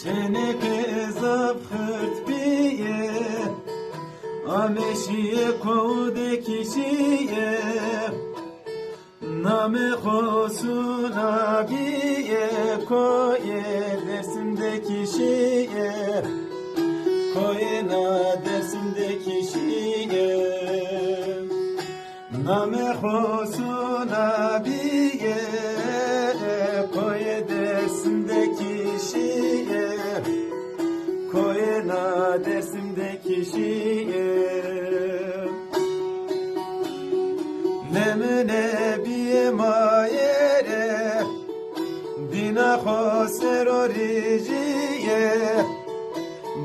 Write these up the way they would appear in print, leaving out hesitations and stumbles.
Çene kızıp hırt biye Ameşiye kovde kişiye Name hosun abiye Koye dersimde kişiye Koye na dersimde kişiye Name hosun abiye Koye dersimde kişiye Koye na dersimde kişiye Nemene biye mayere Dina khoser orijiye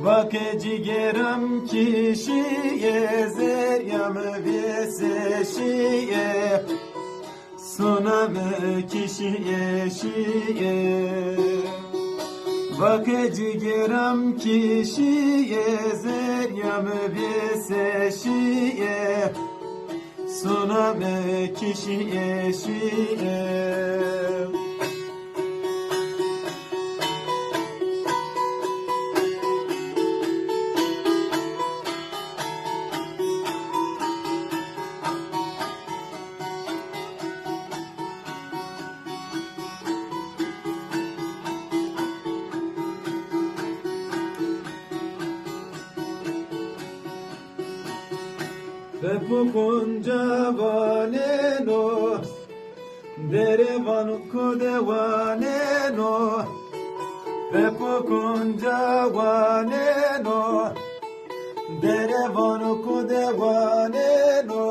Bake cigeram kişiye Zeryam veseşiye Sunam kişiye şiye Bake cigeram kişiye Zeryam veseşiye Sunam kişiye şiye Pepu kunca vaneno Dere vanu kude vaneno Pepu kunca vaneno Dere vanu kude vaneno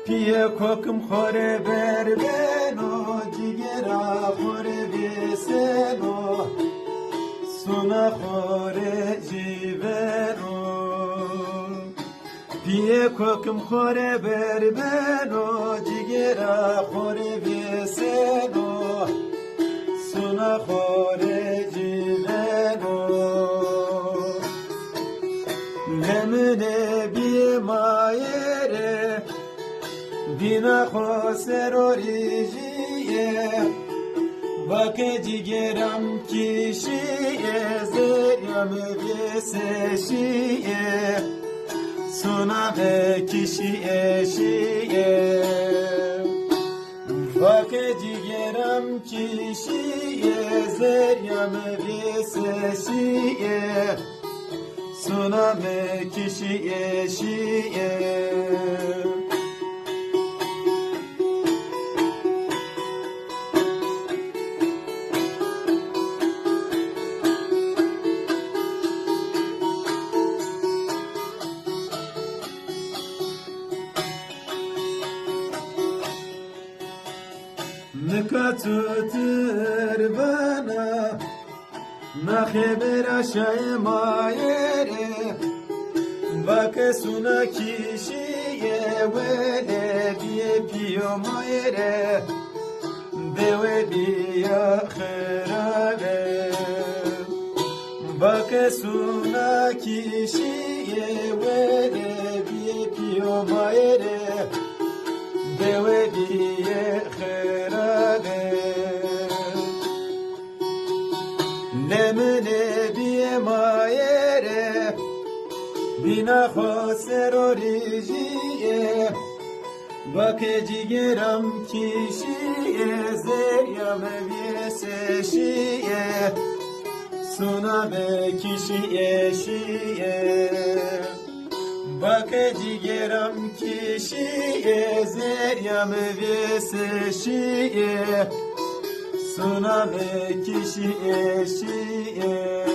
Piye kokum khore berbeno Cigera khore veseno Suna khore jiveno Piye kokum khore berbeno Cigera khore veseno Suna khore jiveno Nemine biye mayere Dina khoser orijiye Bake cigeram kişiye Zeryam veseşiye Suna ve kişiye şiye Bake cigeram kişiye Zeryam veseşiye Suna ve kişiye şiye Nikatütür bana Nakheber aşağı mayere Bake suna kişiye Vele biye piyo mayere Dewe biya kherave Bake suna kişiye Vele biye piyo mayere Dewe biye kherave Nemene biye mayere Bina khoser orijiye Bake cigeram kişiye Zeryam veseşiye Suna be kişiye şiye Bake cigeram kişiye Zeryam veseşiye Suna be kişiye şiye